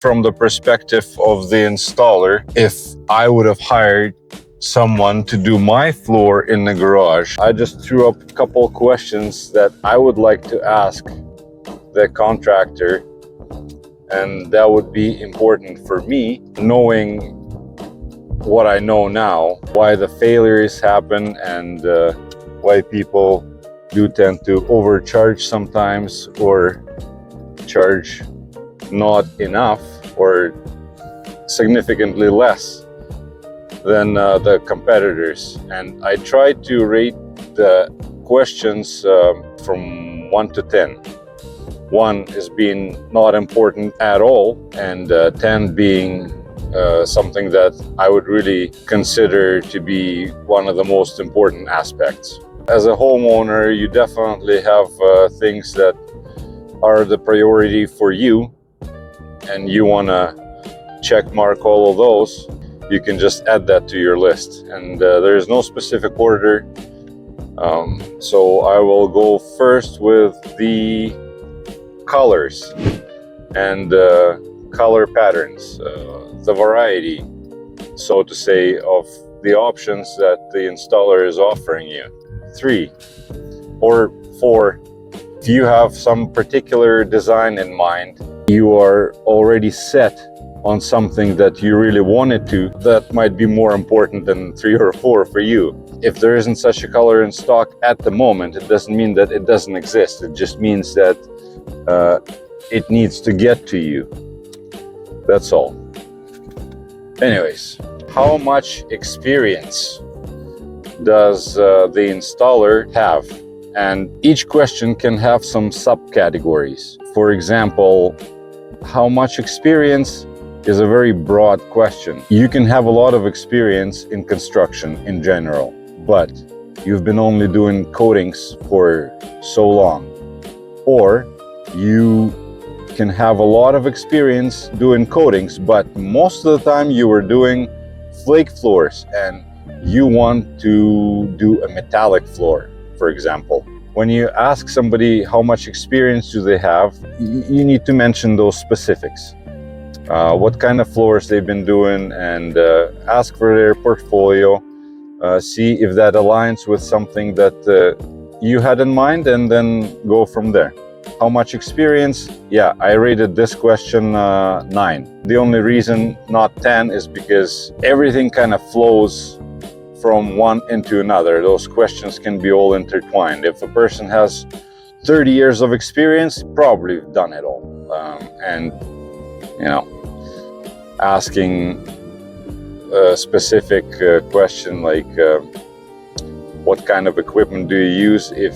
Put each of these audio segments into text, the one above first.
From the perspective of the installer, if I would have hired someone to do my floor in the garage, I just threw up a couple questions that I would like to ask the contractor, and that would be important for me, knowing what I know now, why the failures happen, and why people do tend to overcharge sometimes, or charge not enough or significantly less than the competitors. And I try to rate the questions from 1 to 10. 1 is being not important at all, and 10 being something that I would really consider to be one of the most important aspects. As a homeowner, you definitely have things that are the priority for you, and you want to check mark all of those. You can just add that to your list, and there is no specific order. So I will go first with the colors and color patterns, the variety, so to say, of the options that the installer is offering you. 3 or 4, if you have some particular design in mind, you are already set on something that you really wanted to, that might be more important than 3 or 4 for you. If there isn't such a color in stock at the moment, it doesn't mean that it doesn't exist. It just means that it needs to get to you. That's all. Anyways, how much experience does the installer have? And each question can have some subcategories. For example, how much experience is a very broad question. You can have a lot of experience in construction in general, but you've been only doing coatings for so long. Or you can have a lot of experience doing coatings, but most of the time you were doing flake floors and you want to do a metallic floor, for example. When you ask somebody how much experience do they have, you need to mention those specifics. What kind of floors they've been doing, and ask for their portfolio. See if that aligns with something that you had in mind, and then go from there. How much experience? Yeah, I rated this question 9. The only reason not 10 is because everything kind of flows from one into another. Those questions can be all intertwined. If a person has 30 years of experience, probably done it all. And, you know, asking a specific question like what kind of equipment do you use, if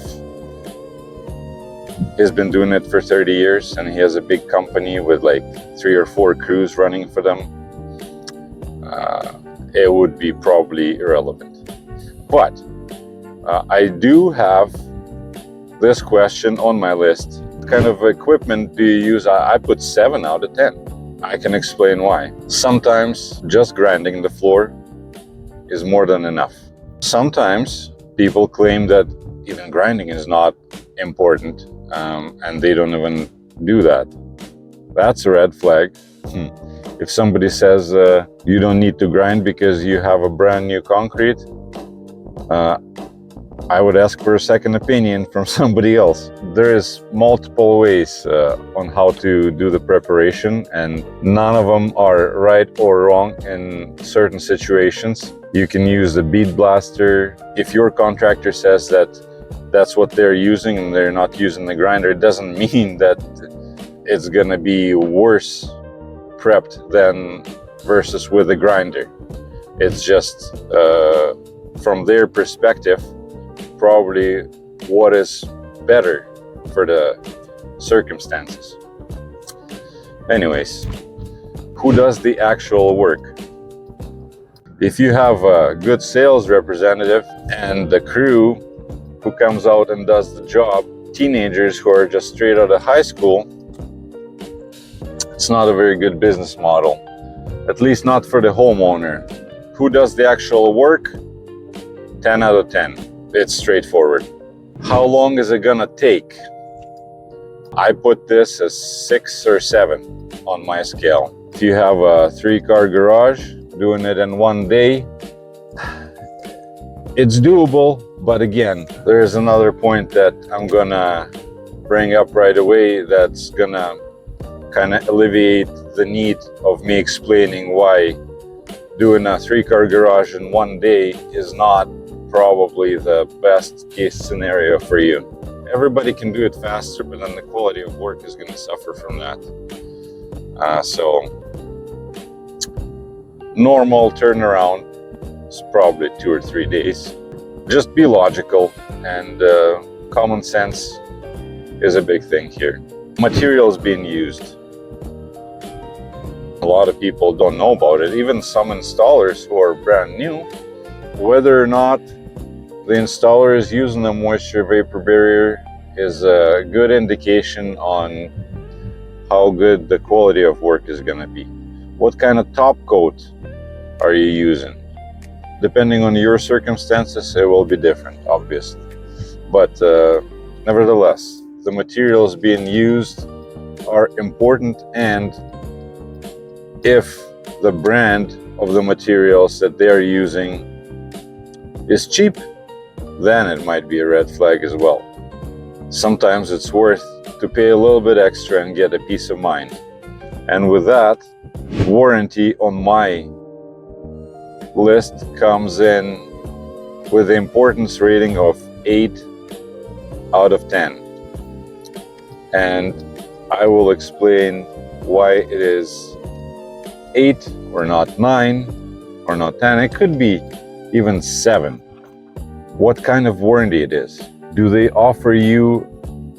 he's been doing it for 30 years and he has a big company with like 3 or 4 crews running for them, it would be probably irrelevant. But I do have this question on my list. What kind of equipment do you use? I put 7 out of 10. I can explain why. Sometimes just grinding the floor is more than enough. Sometimes people claim that even grinding is not important, and they don't even do that. That's a red flag. If somebody says you don't need to grind because you have a brand new concrete, I would ask for a second opinion from somebody else. There is multiple ways on how to do the preparation, and none of them are right or wrong in certain situations. You can use the bead blaster. If your contractor says that that's what they're using and they're not using the grinder, it doesn't mean that it's gonna be worse prepped than versus with a grinder. It's just from their perspective, probably what is better for the circumstances. Anyways, who does the actual work? If you have a good sales representative and the crew who comes out and does the job, teenagers who are just straight out of high school, it's not a very good business model, at least not for the homeowner. Who does the actual work? 10 out of 10. It's straightforward. How long is it gonna take? I put this as 6 or 7. on my scale. If you have a 3-car garage, doing it in one day, it's doable. But again, there is another point that I'm gonna bring up right away that's gonna kind of alleviate the need of me explaining why doing a 3-car garage in one day is not probably the best case scenario for you. Everybody can do it faster, but then the quality of work is going to suffer from that. So normal turnaround is probably 2 or 3 days. Just be logical, and common sense is a big thing here. Materials being used. A lot of people don't know about it. Even some installers who are brand new, whether or not the installer is using the moisture vapor barrier is a good indication on how good the quality of work is going to be. What kind of top coat are you using? Depending on your circumstances, it will be different, obviously. But nevertheless, the materials being used are important, and if the brand of the materials that they are using is cheap, then it might be a red flag as well. Sometimes it's worth to pay a little bit extra and get a peace of mind. And with that, warranty on my list comes in with the importance rating of 8 out of 10. And I will explain why it is 8 or not 9 or not 10. It could be even 7. What kind of warranty it is. Do they offer you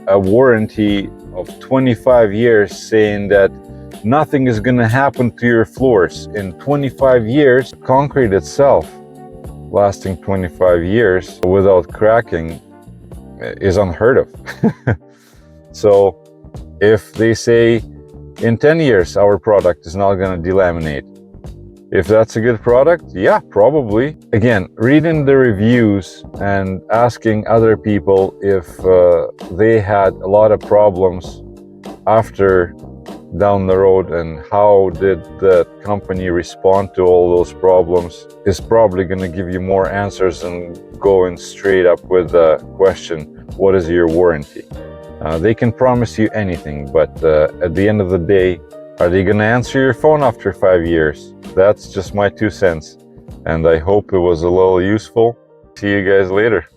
a warranty of 25 years saying that nothing is going to happen to your floors in 25 years? Concrete itself lasting 25 years without cracking is unheard of. So if they say in 10 years our product is not going to delaminate, if that's a good product, yeah, probably. Again, reading the reviews and asking other people if they had a lot of problems after down the road and how did the company respond to all those problems is probably going to give you more answers than going straight up with the question, what is your warranty? They can promise you anything, but at the end of the day, are they going to answer your phone after 5 years? That's just my 2 cents, and I hope it was a little useful. See you guys later.